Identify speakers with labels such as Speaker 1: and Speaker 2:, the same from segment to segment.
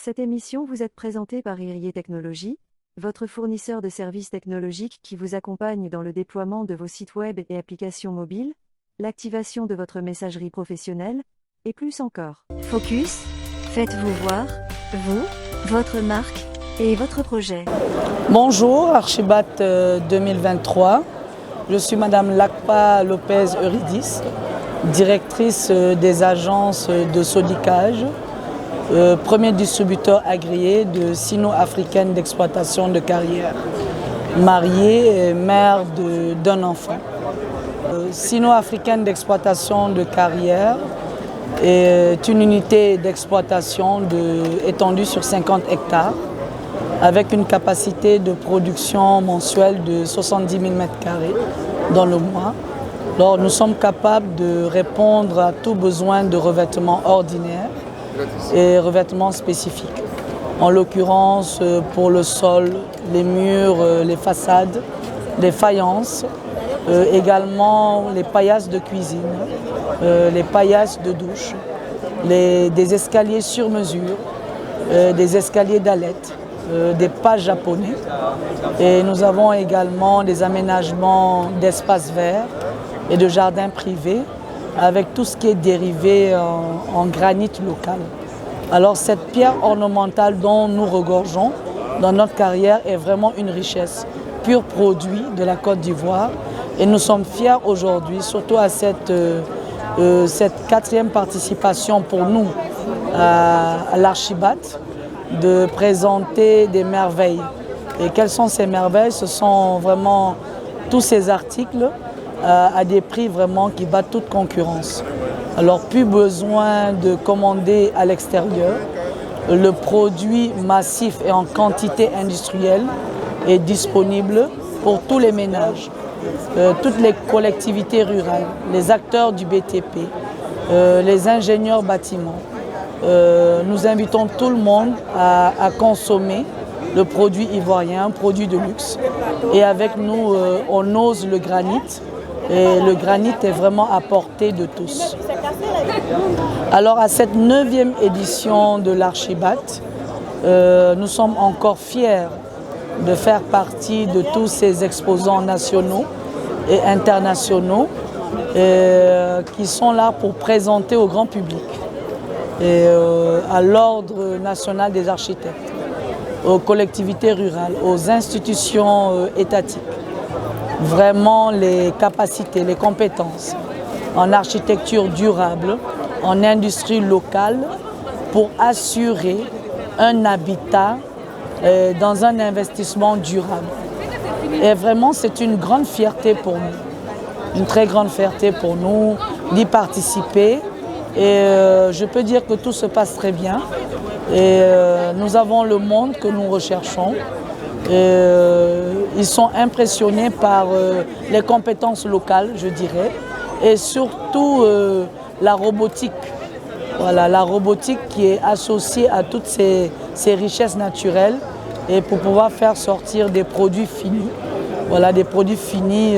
Speaker 1: Cette émission vous est présentée par Irier Technologies, votre fournisseur de services technologiques qui vous accompagne dans le déploiement de vos sites web et applications mobiles, l'activation de votre messagerie professionnelle, et plus encore.
Speaker 2: Focus, faites-vous voir, vous, votre marque et votre projet.
Speaker 3: Bonjour, Archibat 2023. Je suis Madame Lakpa Lopez Eurydice, directrice des agences de solicage, premier distributeur agréé de Sino-Africaine d'exploitation de carrière, mariée et mère d'un enfant. Sino-Africaine d'exploitation de carrière est une unité d'exploitation étendue sur 50 hectares avec une capacité de production mensuelle de 70 000 m² dans le mois. Alors, nous sommes capables de répondre à tout besoin de revêtements ordinaires et revêtements spécifiques. En l'occurrence, pour le sol, les murs, les façades, les faïences, également les paillasses de cuisine, les paillasses de douche, des escaliers sur mesure, des escaliers d'allette, des pas japonais. Et nous avons également des aménagements d'espaces verts et de jardins privés avec tout ce qui est dérivé en granit local. Alors cette pierre ornementale dont nous regorgeons dans notre carrière est vraiment une richesse, pur produit de la Côte d'Ivoire. Et nous sommes fiers aujourd'hui, surtout à cette 4e participation pour nous à l'Archibat, de présenter des merveilles. Et quelles sont ces merveilles? Ce sont vraiment tous ces articles à des prix vraiment qui battent toute concurrence. Alors plus besoin de commander à l'extérieur. Le produit massif et en quantité industrielle est disponible pour tous les ménages, toutes les collectivités rurales, les acteurs du BTP, les ingénieurs bâtiments. Nous invitons tout le monde à consommer le produit ivoirien, un produit de luxe. Et avec nous, on ose le granit. Et le granit est vraiment à portée de tous. Alors à cette 9e édition de l'Archibat, nous sommes encore fiers de faire partie de tous ces exposants nationaux et internationaux qui sont là pour présenter au grand public et à l'Ordre national des architectes, aux collectivités rurales, aux institutions étatiques, vraiment les capacités, les compétences en architecture durable, en industrie locale pour assurer un habitat dans un investissement durable. Et vraiment, c'est une grande fierté pour nous, une très grande fierté pour nous d'y participer. Et je peux dire que tout se passe très bien. Et nous avons le monde que nous recherchons. Et, ils sont impressionnés par les compétences locales, je dirais, et surtout la robotique. Voilà, la robotique qui est associée à toutes ces richesses naturelles et pour pouvoir faire sortir des produits finis. Voilà, des produits finis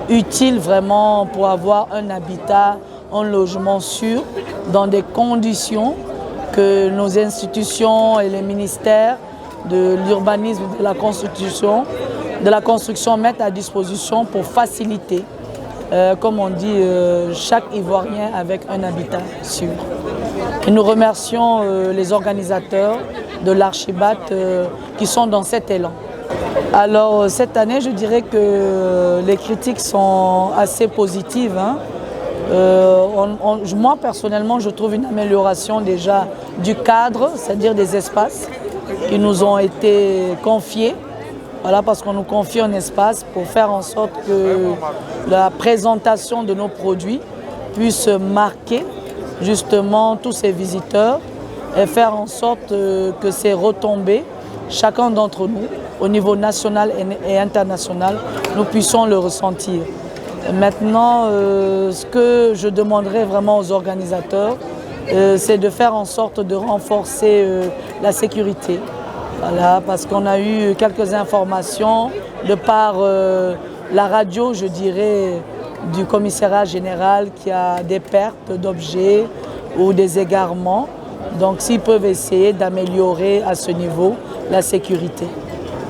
Speaker 3: utiles vraiment pour avoir un habitat, un logement sûr dans des conditions que nos institutions et les ministères de l'urbanisme, de la construction mettent à disposition pour faciliter, comme on dit, chaque Ivoirien avec un habitat sûr. Et nous remercions les organisateurs de l'Archibat qui sont dans cet élan. Alors cette année, je dirais que les critiques sont assez positives. Moi personnellement, je trouve une amélioration déjà du cadre, c'est-à-dire des espaces qui nous ont été confiés. Voilà, parce qu'on nous confie un espace pour faire en sorte que la présentation de nos produits puisse marquer justement tous ces visiteurs et faire en sorte que ces retombées, chacun d'entre nous, au niveau national et international, nous puissions le ressentir. Maintenant, ce que je demanderais vraiment aux organisateurs, c'est de faire en sorte de renforcer la sécurité. Voilà, parce qu'on a eu quelques informations de par la radio, je dirais, du commissariat général qui a des pertes d'objets ou des égarements. Donc s'ils peuvent essayer d'améliorer à ce niveau la sécurité.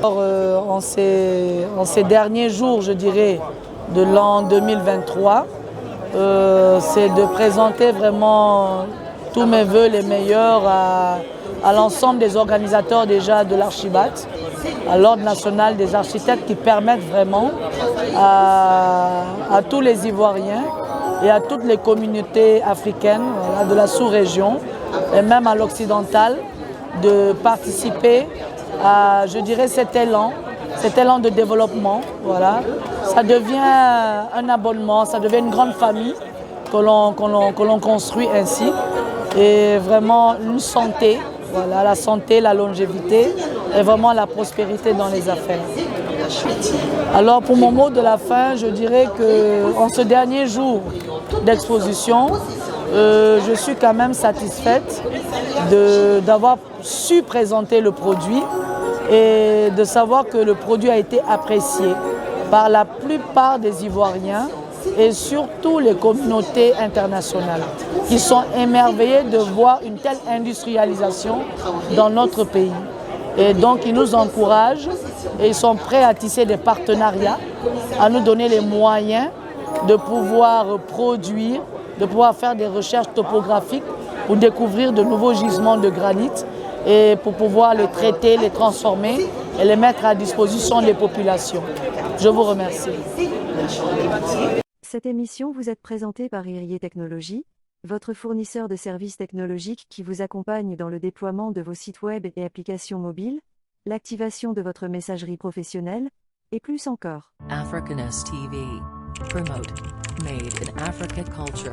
Speaker 3: Alors, en ces derniers jours, je dirais, de l'an 2023, c'est de présenter vraiment tous mes vœux les meilleurs à l'ensemble des organisateurs déjà de l'Archibat, à l'Ordre national des architectes qui permettent vraiment à tous les Ivoiriens et à toutes les communautés africaines de la sous-région et même à l'occidental de participer à, je dirais, cet élan de développement. Voilà. Ça devient un abonnement, ça devient une grande famille que l'on construit ainsi. Et vraiment une santé, voilà, la santé, la longévité et vraiment la prospérité dans les affaires. Alors pour mon mot de la fin, je dirais qu'en ce dernier jour d'exposition, je suis quand même satisfaite d'avoir su présenter le produit et de savoir que le produit a été apprécié par la plupart des Ivoiriens et surtout les communautés internationales qui sont émerveillées de voir une telle industrialisation dans notre pays. Et donc ils nous encouragent et ils sont prêts à tisser des partenariats, à nous donner les moyens de pouvoir produire, de pouvoir faire des recherches topographiques pour découvrir de nouveaux gisements de granit et pour pouvoir les traiter, les transformer et les mettre à disposition des populations. Je vous remercie.
Speaker 1: Cette émission vous est présentée par IRIE Technologies, votre fournisseur de services technologiques qui vous accompagne dans le déploiement de vos sites web et applications mobiles, l'activation de votre messagerie professionnelle, et plus encore.
Speaker 4: Africanist TV. Promote. Made in Africa culture.